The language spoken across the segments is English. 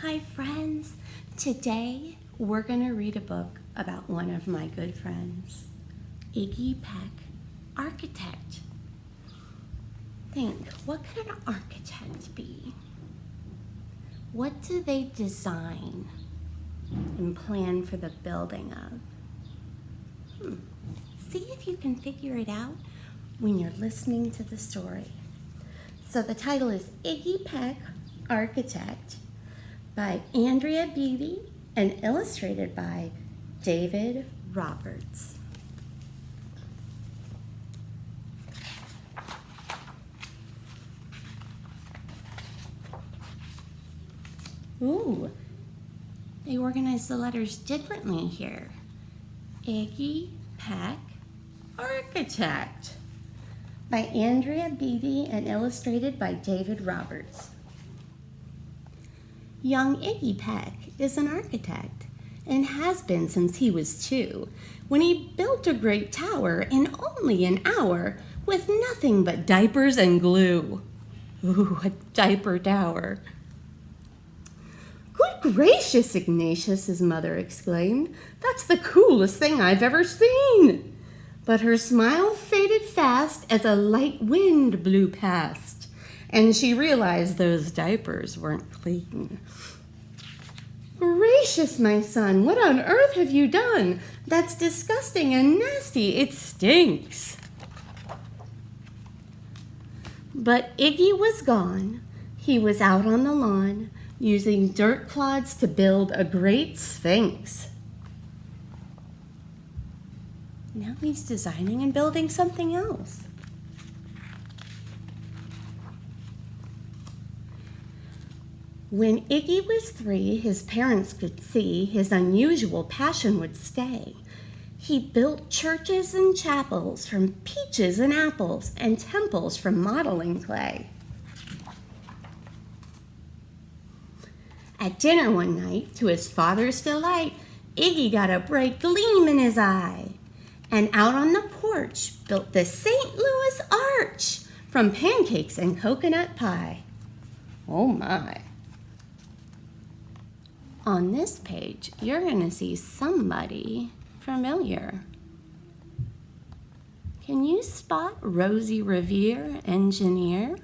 Hi friends, today we're going to read a book about one of my good friends, Iggy Peck, architect. Think, what could an architect be? What do they design and plan for the building of? See if you can figure it out when you're listening to the story. So the title is Iggy Peck, Architect, by Andrea Beatty and illustrated by David Roberts. Ooh, they organized the letters differently here. Iggy Peck, Architect, by Andrea Beatty and illustrated by David Roberts. Young Iggy Peck is an architect and has been since he was 2, when he built a great tower in only an hour with nothing but diapers and glue. Ooh, a diaper tower. Good gracious, Ignatius, his mother exclaimed. That's the coolest thing I've ever seen. But her smile faded fast as a light wind blew past, and she realized those diapers weren't clean. Gracious, my son, what on earth have you done? That's disgusting and nasty. It stinks. But Iggy was gone. He was out on the lawn, using dirt clods to build a great sphinx. Now he's designing and building something else. When Iggy was 3, his parents could see his unusual passion would stay. He built churches and chapels from peaches and apples and temples from modeling clay. At dinner one night, to his father's delight, Iggy got a bright gleam in his eye, and out on the porch built the St. Louis Arch from pancakes and coconut pie. Oh my. On this page, you're going to see somebody familiar. Can you spot Rosie Revere, engineer?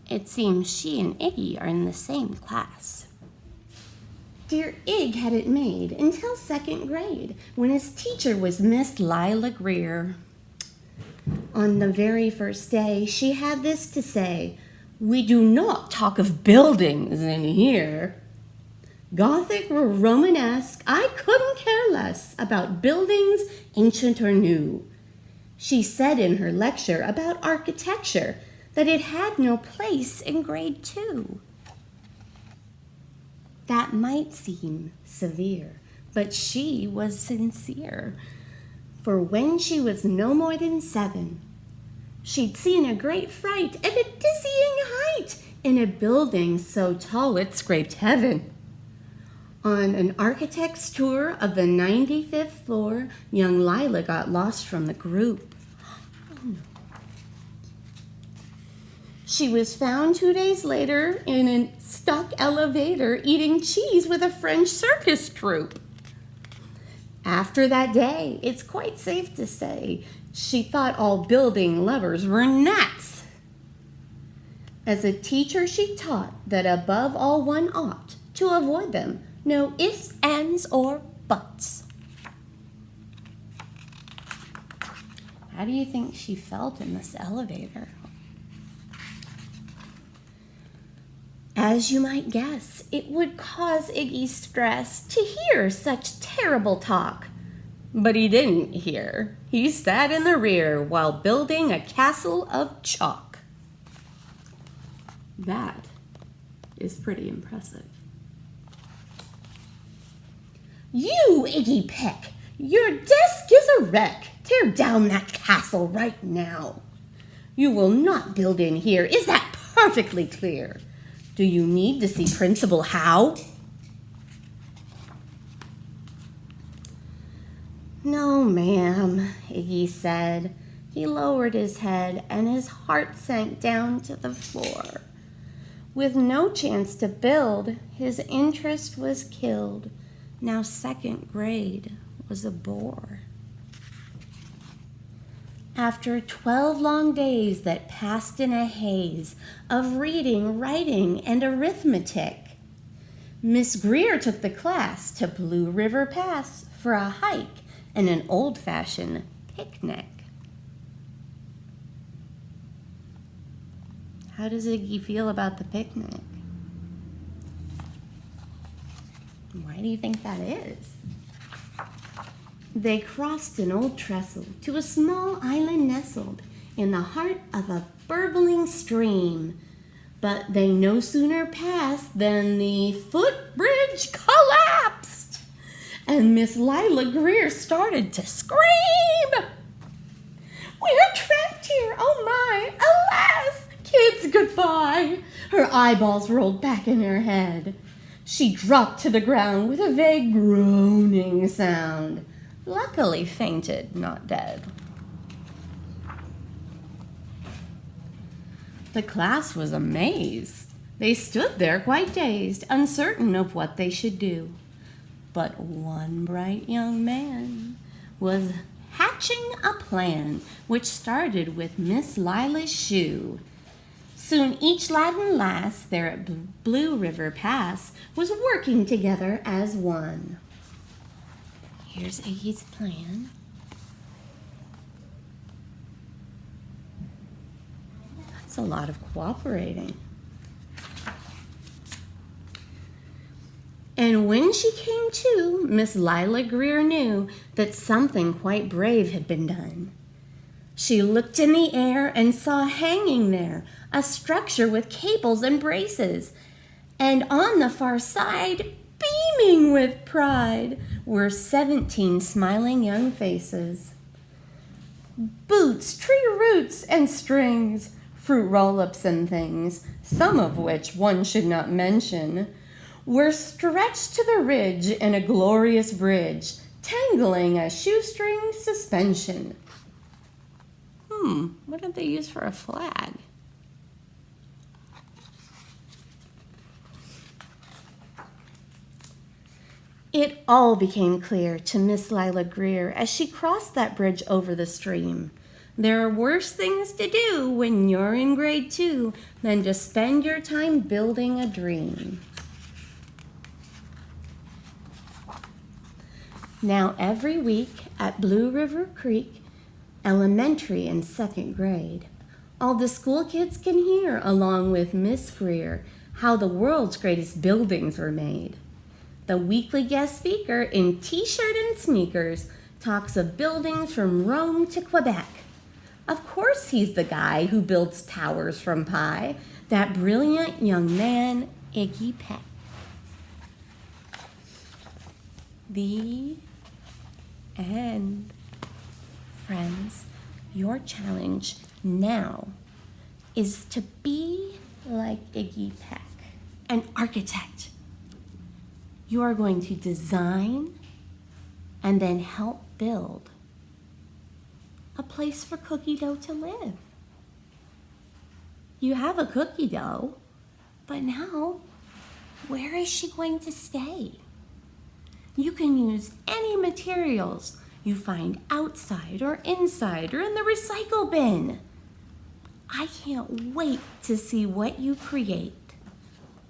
It seems she and Iggy are in the same class. Dear Ig had it made until 2nd grade, when his teacher was Miss Lila Greer. On the very first day, she had this to say: "We do not talk of buildings in here. Gothic or Romanesque, I couldn't care less about buildings, ancient or new." She said in her lecture about architecture that it had no place in grade 2. That might seem severe, but she was sincere. For when she was no more than 7, she'd seen a great fright and a dizzying height in a building so tall it scraped heaven. On an architect's tour of the 95th floor, young Lila got lost from the group. She was found 2 days later in a stuck elevator eating cheese with a French circus troupe. After that day, it's quite safe to say she thought all building lovers were nuts. As a teacher, she taught that above all one ought to avoid them. No ifs, ands, or buts. How do you think she felt in this elevator? As you might guess, it would cause Iggy stress to hear such terrible talk. But he didn't hear. He sat in the rear while building a castle of chalk. That is pretty impressive. "You, Iggy Peck, your desk is a wreck. Tear down that castle right now. You will not build in here. Is that perfectly clear? Do you need to see Principal Howe?" "No, ma'am," Iggy said. He lowered his head and his heart sank down to the floor. With no chance to build, his interest was killed. Now second grade was a bore. After 12 long days that passed in a haze of reading, writing, and arithmetic, Miss Greer took the class to Blue River Pass for a hike and an old-fashioned picnic. How does Iggy feel about the picnic? Why do you think that is? They crossed an old trestle to a small island nestled in the heart of a burbling stream. But they no sooner passed than the footbridge collapsed, and Miss Lila Greer started to scream. "We're trapped here, oh my, alas! Kids, goodbye!" Her eyeballs rolled back in her head. She dropped to the ground with a vague groaning sound. Luckily fainted, not dead. The class was amazed. They stood there quite dazed, uncertain of what they should do. But one bright young man was hatching a plan which started with Miss Lila's shoe. Soon each lad and lass there at Blue River Pass was working together as one. Here's Iggy's plan. That's a lot of cooperating. And when she came to, Miss Lila Greer knew that something quite brave had been done. She looked in the air and saw hanging there a structure with cables and braces, and on the far side, beaming with pride, were 17 smiling young faces. Boots, tree roots, and strings, fruit roll-ups and things, some of which one should not mention, were stretched to the ridge in a glorious bridge, tangling a shoestring suspension. What did they use for a flag? It all became clear to Miss Lila Greer as she crossed that bridge over the stream. There are worse things to do when you're in grade 2 than to spend your time building a dream. Now every week at Blue River Creek, elementary and second grade, all the school kids can hear, along with Miss Greer, how the world's greatest buildings were made. The weekly guest speaker in t-shirt and sneakers talks of buildings from Rome to Quebec. Of course he's the guy who builds towers from pie, that brilliant young man, Iggy Peck. The end. Friends, your challenge now is to be like Iggy Peck, an architect. You are going to design and then help build a place for cookie dough to live. You have a cookie dough, but now, where is she going to stay? You can use any materials you find outside or inside or in the recycle bin. I can't wait to see what you create.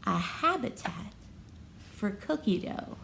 A habitat for cookie dough.